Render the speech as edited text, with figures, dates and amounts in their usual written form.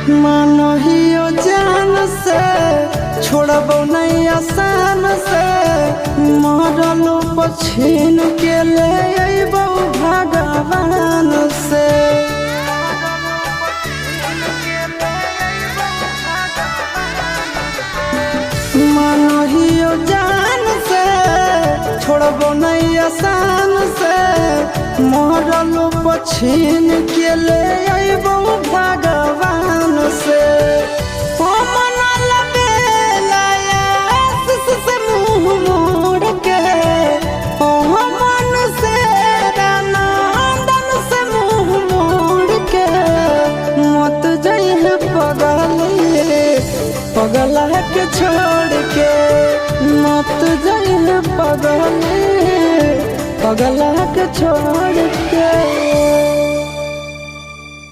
मानहियो जान से छोड़बो नहीं आसान से मरलो पछीन के ले अइबो भगवान से। मानहियो जान से छोड़बो नहीं आसान से मरलो पछीन के ले अइबो भगवान से। पगला के छोड़ के मत जाइए पगला के छोड़ के।